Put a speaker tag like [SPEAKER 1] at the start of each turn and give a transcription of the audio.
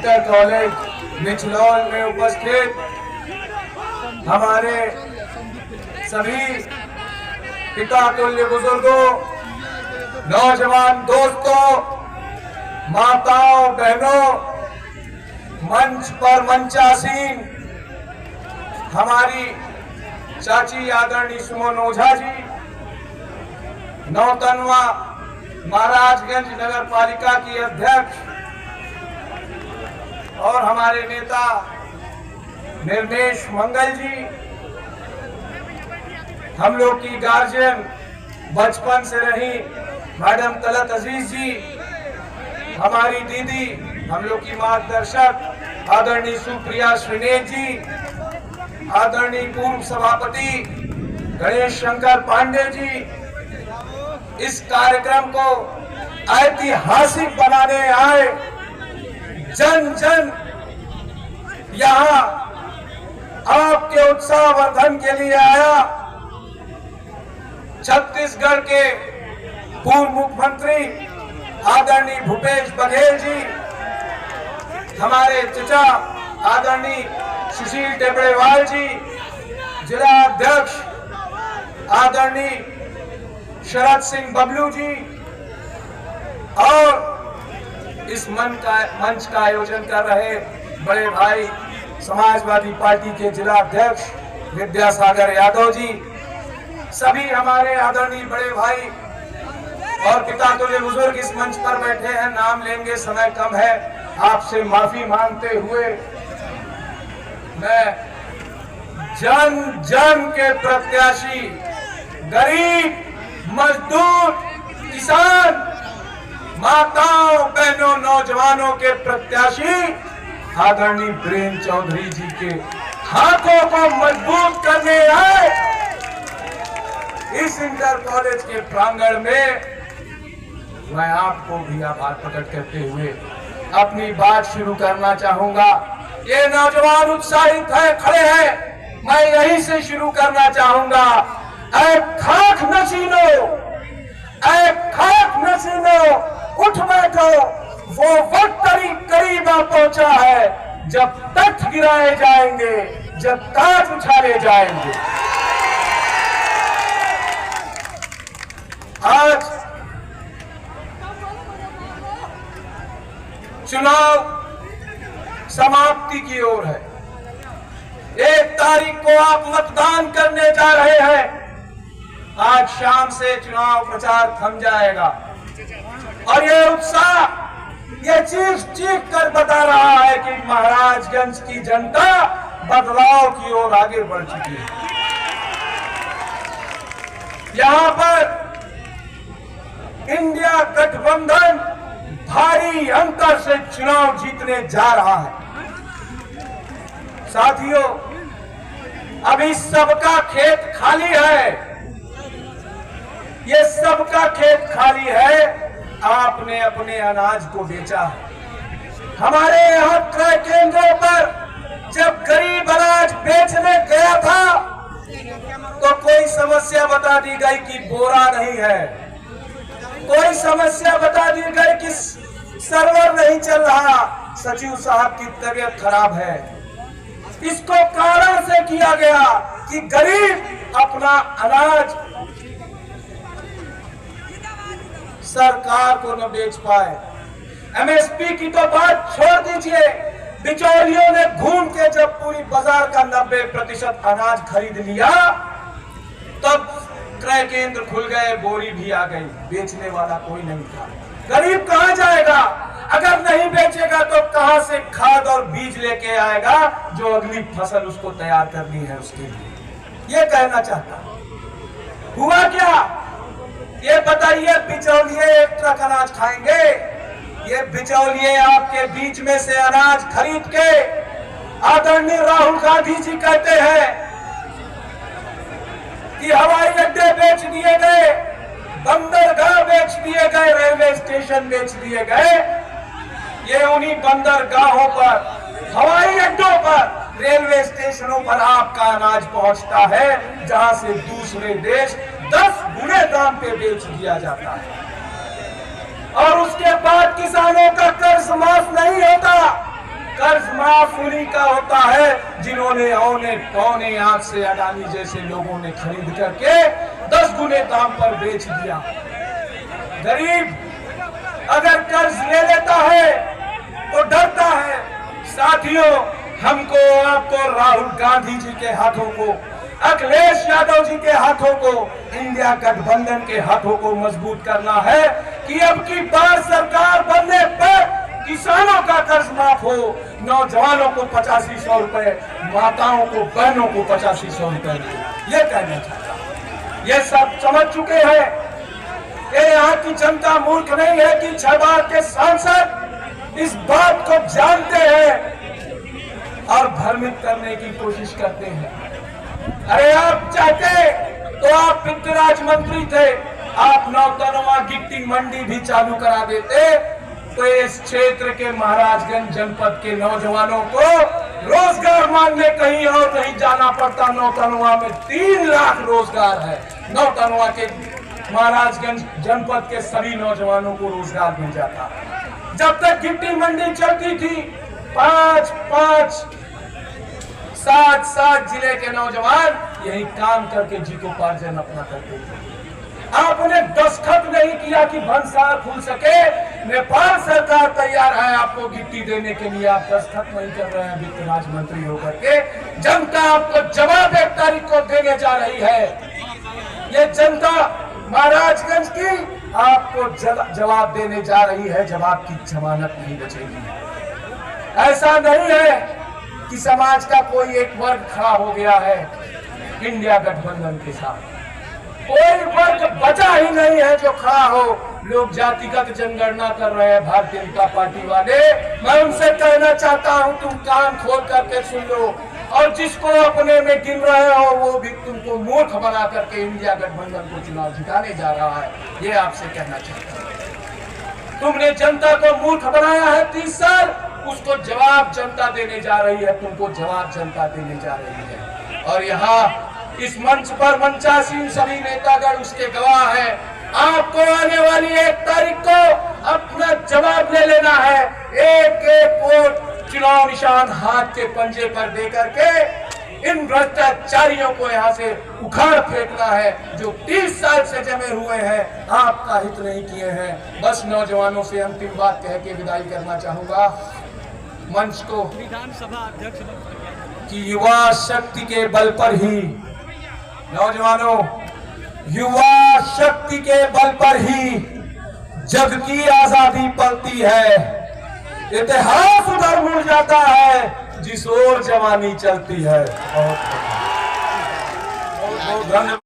[SPEAKER 1] Inter college Nichlaul में उपस्थित हमारे सभी पिता तुल्य बुजुर्गों, नौजवान दोस्तों, माताओं, बहनों, मंच पर मंचासीन हमारी चाची आदरणीय सुमन ओझा जी, नौतनवा महाराजगंज नगर पालिका की अध्यक्ष और हमारे नेता निर्मेश मंगल जी, हम लोग की गार्जियन बचपन से रही मैडम तलत अजीज जी, हमारी दीदी, हम लोग की मार्गदर्शक आदरणीय सुप्रिया श्रीनेश जी, आदरणीय पूर्व सभापति गणेश शंकर पांडे जी, इस कार्यक्रम को ऐतिहासिक बनाने आए जन जन यहाँ आपके उत्साहवर्धन के लिए आया। छत्तीसगढ़ के पूर्व मुख्यमंत्री आदरणीय भूपेश बघेल जी, हमारे चचा आदरणीय सुशील टेबड़ेवाल जी, जिला अध्यक्ष आदरणीय शरद सिंह बबलू जी, और इस मंच का आयोजन कर रहे बड़े भाई समाजवादी पार्टी के जिला अध्यक्ष विद्यासागर यादव जी, सभी हमारे आदरणीय बड़े भाई और पिता तुल्य बुजुर्ग इस मंच पर बैठे हैं। नाम लेंगे, समय कम है, आपसे माफी मांगते हुए मैं जन जन के प्रत्याशी, गरीब, मजदूर, किसान, माताओं, बहनों, नौजवानों के प्रत्याशी आदरणीय वीरेंद्र चौधरी जी के हाथों को मजबूत करने आए इस इंटर कॉलेज के प्रांगण में मैं आपको भी आभार प्रकट करते हुए अपनी बात शुरू करना चाहूंगा। ये नौजवान उत्साहित है, खड़े हैं, मैं यहीं से शुरू करना चाहूंगा। ऐ खाक नशीनो, ऐ खाक नशीनो, उठ बैठो, वो वक्त करीब आ पहुंचा है जब तख्त गिराए जाएंगे, जब ताज उछाले जाएंगे। आज चुनाव समाप्ति की ओर है। 1 तारीख को आप मतदान करने जा रहे हैं। आज शाम से चुनाव प्रचार थम जाएगा और ये उत्साह, ये चीख कर बता रहा है कि महाराजगंज की जनता बदलाव की ओर आगे बढ़ चुकी है। यहां पर इंडिया गठबंधन भारी अंतर से चुनाव जीतने जा रहा है। साथियों, अभी सबका खेत खाली है, ये सबका खेत खाली है। आपने अपने अनाज को बेचा है। हमारे यहाँ क्रय केंद्रों पर जब गरीब अनाज बेचने गया था तो कोई समस्या बता दी गई कि बोरा नहीं है, कोई समस्या बता दी गई कि सर्वर नहीं चल रहा, सचिव साहब की तबीयत खराब है। इसको कारण से किया गया कि गरीब अपना अनाज सरकार को न बेच पाए। एमएसपी की तो बात छोड़ दीजिए, बिचौलियों ने घूम के जब पूरी बाजार का 90% अनाज खरीद लिया तब क्रय केंद्र खुल गए, बोरी भी आ गई, बेचने वाला कोई नहीं था। गरीब कहां जाएगा? अगर नहीं बेचेगा तो कहां से खाद और बीज लेके आएगा जो अगली फसल उसको तैयार करनी है उसके लिए। ये कहना चाहता हुआ क्या? ये बताइए, बिचौलिए 1 ट्रक अनाज खाएंगे? ये बिचौलिए आपके बीच में से अनाज खरीद के आदरणीय राहुल गांधी जी कहते हैं कि हवाई अड्डे बेच दिए गए, बंदरगाह बेच दिए गए, रेलवे स्टेशन बेच दिए गए। ये उन्हीं बंदरगाहों पर, हवाई अड्डों पर, रेलवे स्टेशनों पर आपका अनाज पहुंचता है जहां से दूसरे देश 10 गुने दाम पे बेच दिया जाता है। और उसके बाद किसानों का कर्ज माफ नहीं होता, कर्ज माफ उन्हीं का होता है जिन्होंने औने पौने आंख से अडानी जैसे लोगों ने खरीद करके 10 गुने दाम पर बेच दिया। गरीब अगर कर्ज ले लेता है तो डरता है। साथियों, हमको आपको राहुल गांधी जी के हाथों को, अखिलेश यादव जी के हाथों को, इंडिया गठबंधन के हाथों को मजबूत करना है कि अब की बार सरकार बनने पर किसानों का कर्ज माफ हो, नौजवानों को 8500 रुपए, माताओं को, बहनों को 8500 रुपए। ये कहना चाहता हूं। ये सब समझ चुके हैं। ये यहाँ की जनता मूर्ख नहीं है कि 6 बार के सांसद इस बात को जानते हैं और भ्रमित करने की कोशिश करते हैं। अरे आप चाहते तो आप वित्त राज्य मंत्री थे, आप नौतनवा गिट्टी मंडी भी चालू करा देते तो इस क्षेत्र के महाराजगंज जनपद के नौजवानों को रोजगार मांगने कहीं और नहीं जाना पड़ता। नौतनवा में 3 लाख रोजगार है। नौतनवा के महाराजगंज जनपद के सभी नौजवानों को रोजगार मिल जाता। जब तक गिट्टी मंडी चलती थी 5-5, 7-7 जिले के नौजवान यही काम करके जीविकोपार्जन अपना करते थे। आपने दस्तखत नहीं किया कि भंसार खुल सके। नेपाल सरकार तैयार है आपको गिट्टी देने के लिए, आप दस्तखत नहीं कर रहे हैं वित्त राज्य मंत्री होकर के। जनता आपको जवाब 1 तारीख को देने जा रही है। ये जनता महाराजगंज की आपको जवाब देने जा रही है। जवाब की जमानत नहीं बचेगी। ऐसा नहीं है कि समाज का कोई एक वर्ग खड़ा हो गया है इंडिया गठबंधन के साथ। कोई वर्ग बचा ही नहीं है जो खड़ा हो। लोग जातिगत जनगणना कर रहे हैं भारतीय जनता पार्टी वाले। मैं उनसे कहना चाहता हूं, तुम कान खोल करके सुन लो, और जिसको अपने में गिन रहे हो वो भी तुमको मूर्ख बना करके इंडिया गठबंधन को चुनाव जिताने जा रहा है। ये आपसे कहना चाहता हूं। तुमने जनता को मूर्ख बनाया है 30 साल, उसको जवाब जनता देने जा रही है। तुमको जवाब जनता देने जा रही है। और यहाँ इस मंच पर मंचासीन सभी नेतागण उसके गवाह हैं। आपको आने वाली 1 तारीख को अपना जवाब ले लेना है। एक वोट चुनाव निशान हाथ के पंजे पर दे करके इन भ्रष्टाचारियों को यहाँ से उखाड़ फेंकना है जो 30 साल से जमे हुए हैं, आपका हित नहीं किए हैं। बस नौजवानों से अंतिम बात कह के विदाई करना चाहूंगा मंच को,
[SPEAKER 2] विधानसभा अध्यक्ष
[SPEAKER 1] कि युवा शक्ति के बल पर ही, नौजवानों, युवा शक्ति के बल पर ही जग की आजादी पलती है। इतिहास उधर मुड़ जाता है जिस ओर जवानी चलती है। बहुत धन्यवाद।